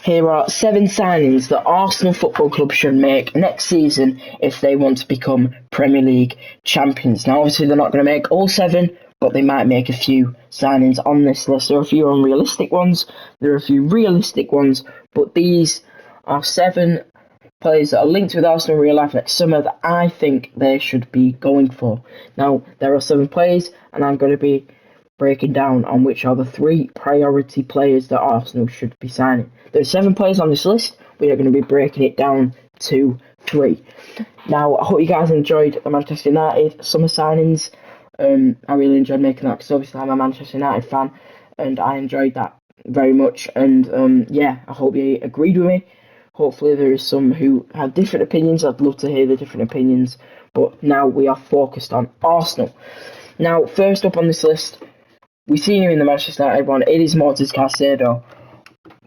Here are 7 signings that Arsenal Football Club should make next season if they want to become Premier League champions. Now, obviously, they're not going to make all 7, but they might make a few signings on this list. There are a few unrealistic ones, there are a few realistic ones, but these are 7 players that are linked with Arsenal in real life next summer that I think they should be going for. Now, there are 7 players, and I'm going to be breaking down on which are the 3 priority players that Arsenal should be signing. There are 7 players on this list. We are going to be breaking it down to 3. Now, I hope you guys enjoyed the Manchester United summer signings. I really enjoyed making that because obviously I'm a Manchester United fan and I enjoyed that very much. And I hope you agreed with me. Hopefully there is some who have different opinions. I'd love to hear the different opinions. But now we are focused on Arsenal. Now, first up on this list, we've seen him in the Manchester United one. It is Moises Caicedo.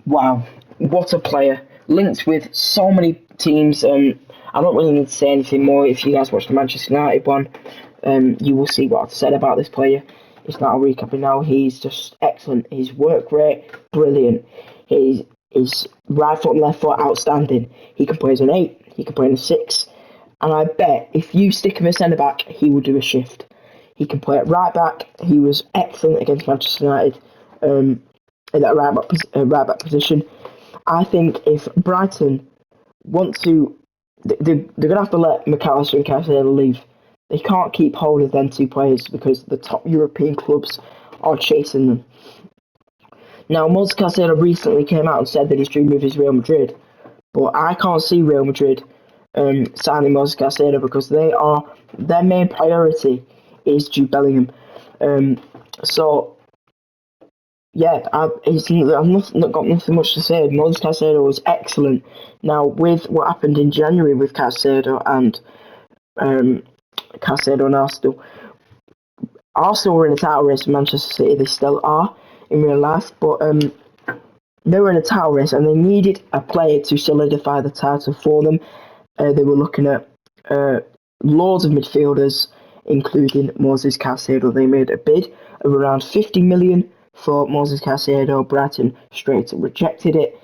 Wow, what a player. Linked with so many teams. I don't really need to say anything more. If you guys watch the Manchester United one, you will see what I've said about this player. It's not a recap now. He's just excellent. His work rate, brilliant. His right foot and left foot, outstanding. He can play as an 8. He can play as a 6. And I bet if you stick him as centre-back, he will do a shift. He can play at right back. He was excellent against Manchester United in that right back position. I think if Brighton want to, they're going to have to let McAllister and Caicedo leave. They can't keep hold of them 2 players because the top European clubs are chasing them. Now, Moises Caicedo recently came out and said that his dream move is Real Madrid, but I can't see Real Madrid signing Moises Caicedo because their main priority is Jude Bellingham. I've not got nothing much to say. Moises Caicedo was excellent. Now, with what happened in January with Caicedo and Arsenal were in a title race with Manchester City. They still are in real life, but they were in a title race and they needed a player to solidify the title for them. They were looking at loads of midfielders, including Moises Caicedo. They made a bid of around 50 million for Moises Caicedo. Brighton straight rejected it,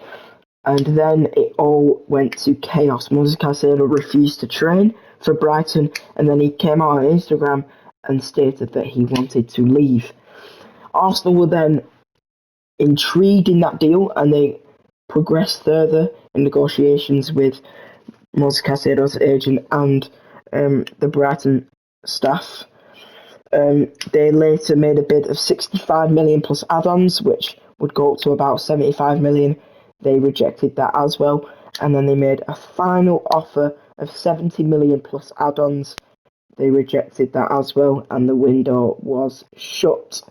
and then it all went to chaos. Moises Caicedo refused to train for Brighton, and then he came out on Instagram and stated that he wanted to leave. Arsenal were then intrigued in that deal, and they progressed further in negotiations with Moises Caicedo's agent and the Brighton staff. They later made a bid of 65 million plus add-ons, which would go up to about 75 million. They rejected that as well, and then they made a final offer of 70 million plus add-ons. They rejected that as well, and the window was shut.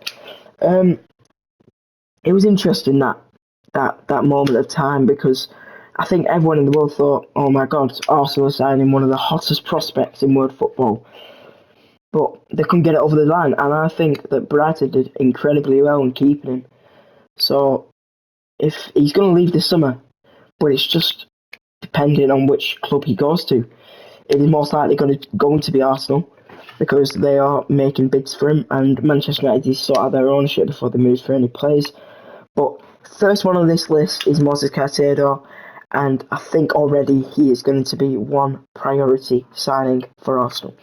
It was interesting that moment of time because I think everyone in the world thought, oh my God, Arsenal are signing one of the hottest prospects in world football. But they couldn't get it over the line, and I think that Brighton did incredibly well in keeping him. So if he's going to leave this summer, but it's just depending on which club he goes to. It is most likely going to be Arsenal because they are making bids for him, and Manchester United is sort out their ownership before they move for any players. But first one on this list is Moises Caicedo, and I think already he is going to be one priority signing for Arsenal.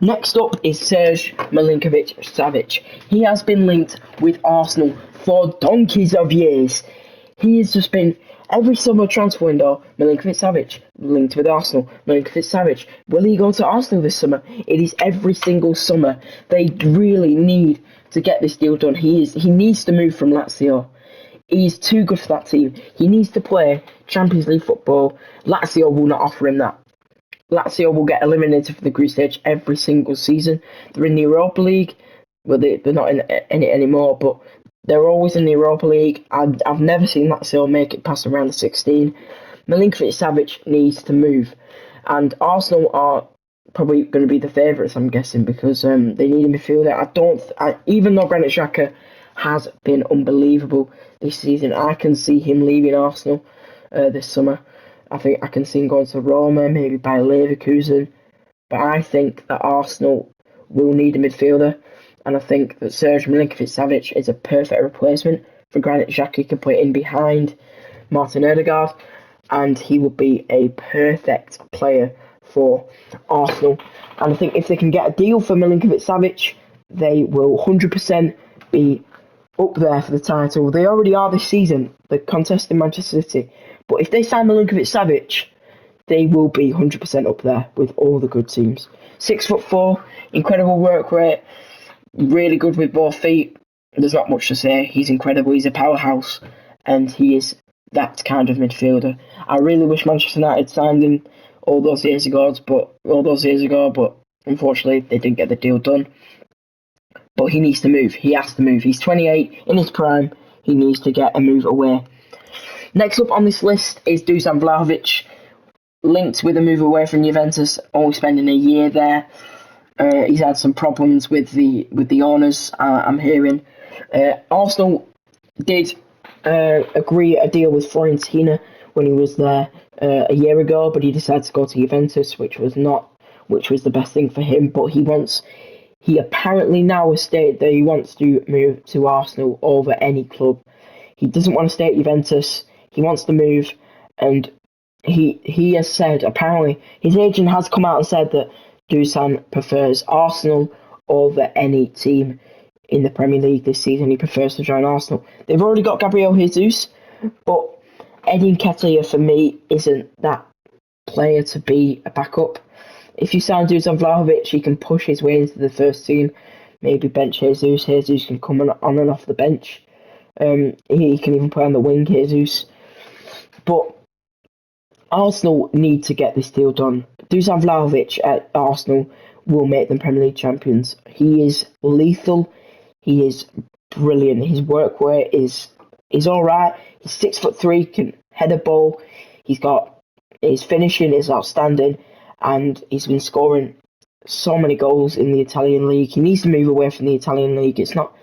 Next up is Serge Milinkovic-Savic. He has been linked with Arsenal for donkeys of years. He has just been every summer transfer window. Milinkovic-Savic linked with Arsenal. Milinkovic-Savic, will he go to Arsenal this summer? It is every single summer. They really need to get this deal done. He needs to move from Lazio. He's too good for that team. He needs to play Champions League football. Lazio will not offer him that. Lazio will get eliminated from the group stage every single season. They're in the Europa League. Well, they're not in it anymore, but they're always in the Europa League. I've never seen Lazio make it past around the 16. Milinkovic-Savic needs to move. And Arsenal are probably going to be the favourites, I'm guessing, because they need a midfielder. Even though Granit Xhaka has been unbelievable this season, I can see him leaving Arsenal this summer. I think I can see him going to Roma, maybe by Leverkusen. But I think that Arsenal will need a midfielder. And I think that Serge Milinkovic-Savic is a perfect replacement for Granit Xhaka. He can play in behind, Martin Odegaard, and he would be a perfect player for Arsenal. And I think if they can get a deal for Milinkovic-Savic, they will 100% be up there for the title. They already are this season. They're contesting Manchester City. But if they sign Milinkovic-Savic, they will be 100% up there with all the good teams. 6'4", incredible work rate, really good with both feet. There's not much to say. He's incredible. He's a powerhouse, and he is that kind of midfielder. I really wish Manchester United signed him all those years ago, but unfortunately they didn't get the deal done. But he needs to move. He has to move. He's 28, in his prime. He needs to get a move away. Next up on this list is Dusan Vlahovic, linked with a move away from Juventus, only spending a year there. He's had some problems with the owners, I'm hearing. Arsenal did agree a deal with Fiorentina when he was there a year ago, but he decided to go to Juventus, which was the best thing for him. But he apparently now has stated that he wants to move to Arsenal over any club. He doesn't want to stay at Juventus. He wants to move, and he has said, apparently his agent has come out and said that Dusan prefers Arsenal over any team in the Premier League this season. He prefers to join Arsenal. They've already got Gabriel Jesus, but Eddie Nketiah for me isn't that player to be a backup. If you sign Dusan Vlahovic, he can push his way into the first team, maybe bench Jesus. Jesus can come on and off the bench. He can even play on the wing, Jesus. But Arsenal need to get this deal done. Dusan Vlahovic at Arsenal will make them Premier League champions. He is lethal. He is brilliant. His work rate is alright. He's 6'3", can head a ball. His finishing is outstanding, and he's been scoring so many goals in the Italian league. He needs to move away from the Italian league. He's not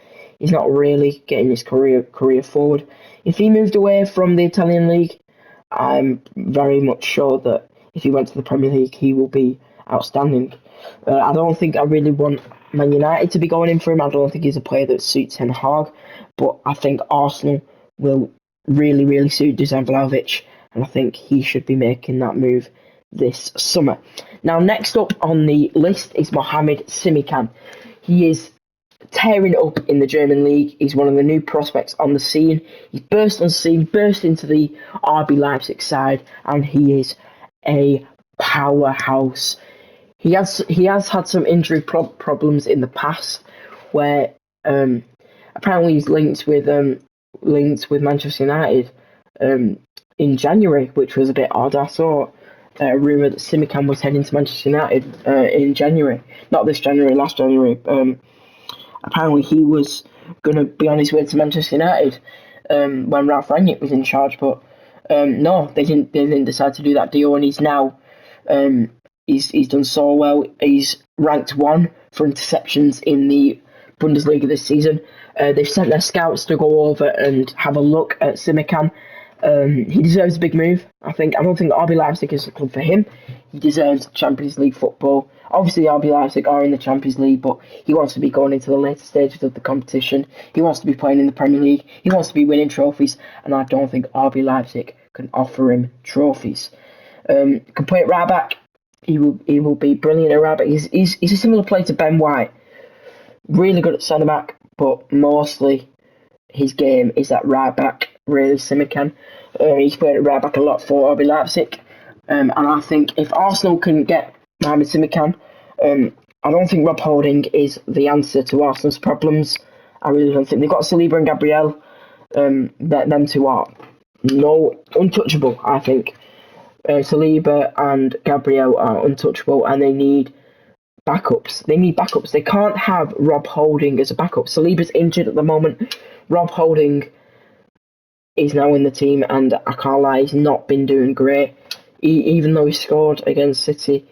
really getting his career forward. If he moved away from the Italian league, I'm very much sure that if he went to the Premier League, he will be outstanding. I don't think I really want Man United to be going in for him. I don't think he's a player that suits Ten Hag, but I think Arsenal will really, really suit Dusan Vlahovic, and I think he should be making that move this summer. Now, next up on the list is Mohamed Simikan. He is tearing it up in the German league. He's one of the new prospects on the scene. He's burst into the RB Leipzig side, and he is a powerhouse. He has had some injury problems in the past, where apparently he's linked with Manchester United in January, which was a bit odd. I saw a rumour that Simikan was heading to Manchester United in January, not this January, last January. Apparently he was going to be on his way to Manchester United when Ralph Rangnick was in charge, but no, they didn't decide to do that deal, and he's now he's done so well. He's ranked 1 for interceptions in the Bundesliga this season. They've sent their scouts to go over and have a look at Simikan. He deserves a big move. I don't think RB Leipzig is the club for him. He deserves Champions League football. Obviously, RB Leipzig are in the Champions League, but he wants to be going into the later stages of the competition. He wants to be playing in the Premier League. He wants to be winning trophies, and I don't think RB Leipzig can offer him trophies. Can play at right back. He will be brilliant at right back. He's a similar player to Ben White. Really good at centre back, but mostly his game is at right back. Really, Simikan. He's played at right back a lot for RB Leipzig, and I think if Arsenal can get Mohamed Simikan, I don't think Rob Holding is the answer to Arsenal's problems. I really don't think. They've got Saliba and Gabriel. Them two are untouchable, I think. Saliba and Gabriel are untouchable, and they need backups. They can't have Rob Holding as a backup. Saliba's injured at the moment. Rob Holding is now in the team, and I can't lie, he's not been doing great. Even though he scored against City,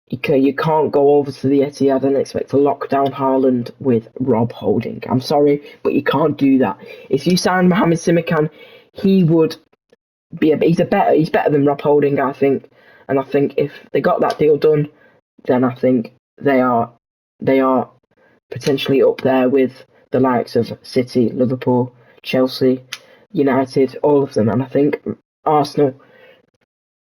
you can't go over to the Etihad and expect to lock down Haaland with Rob Holding. I'm sorry, but you can't do that. If you sign Mohamed Simikan, he would be he's better than Rob Holding, I think. And I think if they got that deal done, then I think they are potentially up there with the likes of City, Liverpool, Chelsea. United, all of them. And I think Arsenal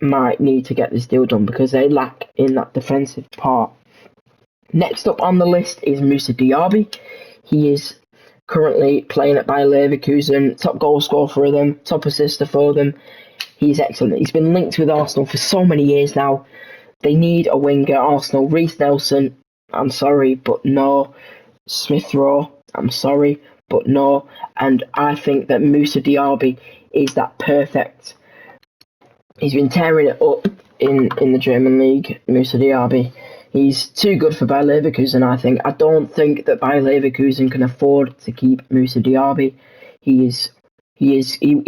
might need to get this deal done because they lack in that defensive part. Next up on the list is Moussa Diaby. He is currently playing at Bayer Leverkusen, top goal scorer for them, top assister for them. He's excellent. He's been linked with Arsenal for so many years now. They need a winger. Arsenal, Reece Nelson, I'm sorry, but no. Smith Rowe, I'm sorry, but no. And I think that Moussa Diaby is that perfect. He's been tearing it up in the German league, Moussa Diaby. He's too good for Bayer Leverkusen, I think. I don't think that Bayer Leverkusen can afford to keep Moussa Diaby. He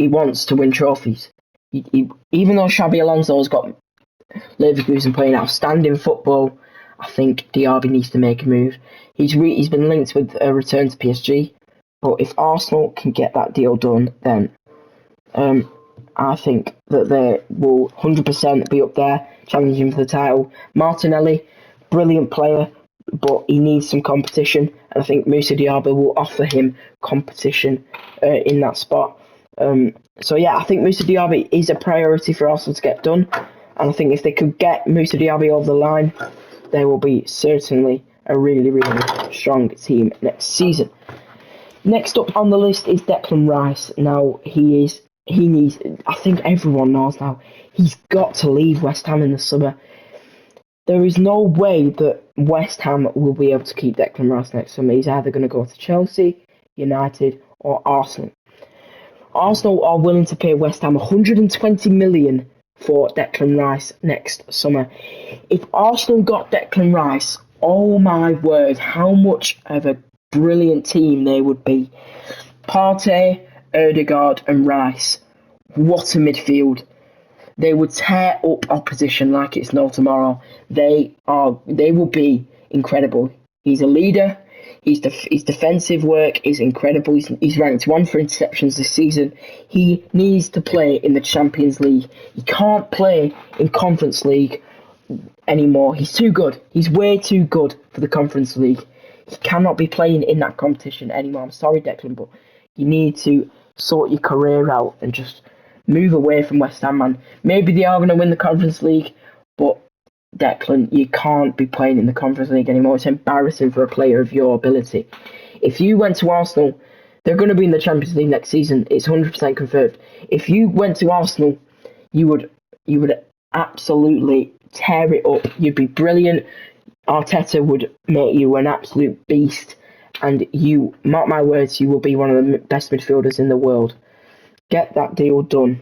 wants to win trophies. Even though Xabi Alonso's got Leverkusen playing outstanding football, I think Diaby needs to make a move. He's been linked with a return to PSG, but if Arsenal can get that deal done, then I think that they will 100% be up there challenging for the title. Martinelli, brilliant player, but he needs some competition, and I think Moussa Diaby will offer him competition in that spot. So yeah, I think Moussa Diaby is a priority for Arsenal to get done, and I think if they could get Moussa Diaby over the line, they will be certainly a really, really strong team next season. Next up on the list is Declan Rice. Now, I think everyone knows now, he's got to leave West Ham in the summer. There is no way that West Ham will be able to keep Declan Rice next summer. He's either going to go to Chelsea, United, or Arsenal. Arsenal are willing to pay West Ham 120 million for Declan Rice next summer. If Arsenal got Declan Rice, oh my word, how much of a brilliant team they would be. Partey, Ødegaard and Rice. What a midfield. They would tear up opposition like it's no tomorrow. They will be incredible. He's a leader. His defensive work is incredible. He's ranked 1 for interceptions this season. He needs to play in the Champions League. He can't play in Conference League anymore. He's too good. He's way too good for the Conference League. He cannot be playing in that competition anymore. I'm sorry, Declan, but you need to sort your career out and just move away from West Ham, man. Maybe they are going to win the Conference League, but Declan, you can't be playing in the Conference League anymore. It's embarrassing for a player of your ability. If you went to Arsenal, they're going to be in the Champions League next season. It's 100% confirmed. If you went to Arsenal, you would absolutely tear it up. You'd be brilliant. Arteta would make you an absolute beast, and you, mark my words, you will be one of the best midfielders in the world. Get that deal done.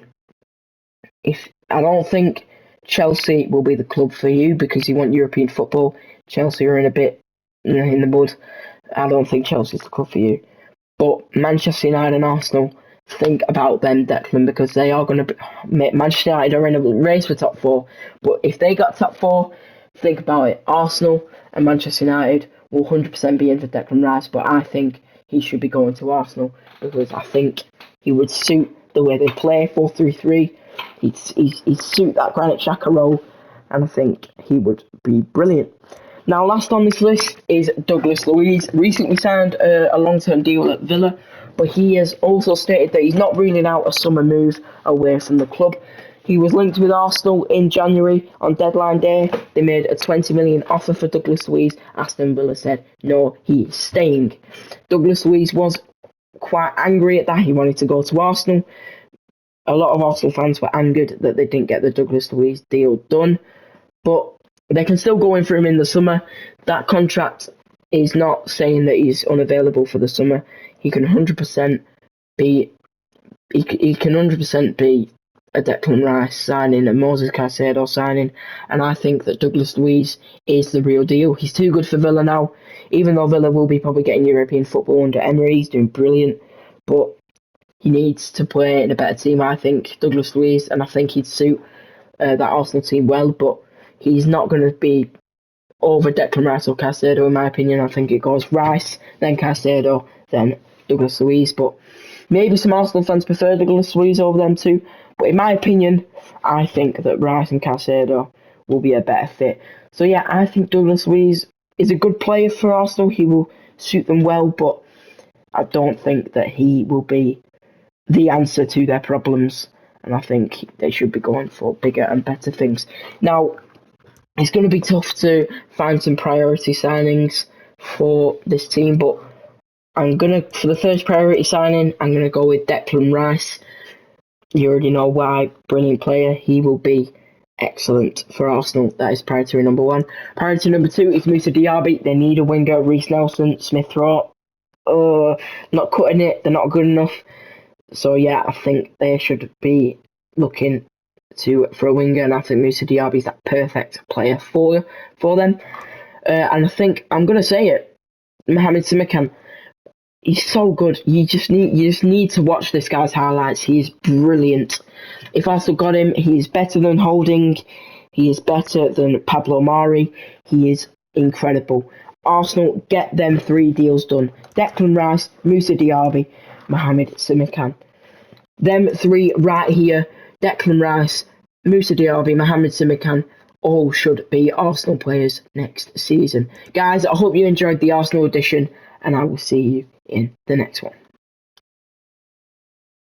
I don't think Chelsea will be the club for you because you want European football. Chelsea are in a bit in the mud. I don't think Chelsea's the club for you. But Manchester United and Arsenal, think about them, Declan, because they are going to be. Manchester United are in a race for top 4. But if they got top 4, think about it. Arsenal and Manchester United will 100% be in for Declan Rice. But I think he should be going to Arsenal because I think he would suit the way they play 4-3-3. He'd suit that Granit Xhaka role, and I think he would be brilliant. Now, last on this list is Douglas Luiz. Recently signed a long-term deal at Villa, but he has also stated that he's not ruling out a summer move away from the club. He was linked with Arsenal in January on deadline day. They made a 20 million offer for Douglas Luiz. Aston Villa said no, he is staying. Douglas Luiz was quite angry at that. He wanted to go to Arsenal. A lot of Arsenal fans were angered that they didn't get the Douglas Luiz deal done, but they can still go in for him in the summer. That contract is not saying that he's unavailable for the summer. He can 100% be. He can 100% be a Declan Rice signing, a Moses Caicedo signing, and I think that Douglas Luiz is the real deal. He's too good for Villa now, even though Villa will be probably getting European football under Emery. He's doing brilliant, but he needs to play in a better team, I think, Douglas Luiz, and I think he'd suit that Arsenal team well, but he's not going to be over Declan Rice or Caicedo, in my opinion. I think it goes Rice, then Caicedo, then Douglas Luiz, but maybe some Arsenal fans prefer Douglas Luiz over them too, but in my opinion, I think that Rice and Caicedo will be a better fit. So yeah, I think Douglas Luiz is a good player for Arsenal. He will suit them well, but I don't think that he will be the answer to their problems, and I think they should be going for bigger and better things. Now, it's going to be tough to find some priority signings for this team, but for the first priority signing, I'm gonna go with Declan Rice. You already know why. Brilliant player. He will be excellent for Arsenal. That is priority number one. Priority number two is Moussa Diaby. They need a winger. Reece Nelson, Smith Rowe. Not cutting it. They're not good enough. So yeah, I think they should be looking for a winger, and I think Moussa Diaby is that perfect player for them. And I think I'm gonna say it. Mohamed Simikan. He's so good. You just need to watch this guy's highlights. He is brilliant. If Arsenal got him, he is better than Holding. He is better than Pablo Mari. He is incredible. Arsenal, get them 3 deals done. Declan Rice, Moussa Diaby, Mohamed Simikan. Them 3 right here, Declan Rice, Moussa Diaby, Mohamed Simikan, all should be Arsenal players next season. Guys, I hope you enjoyed the Arsenal edition, and I will see you in the next one.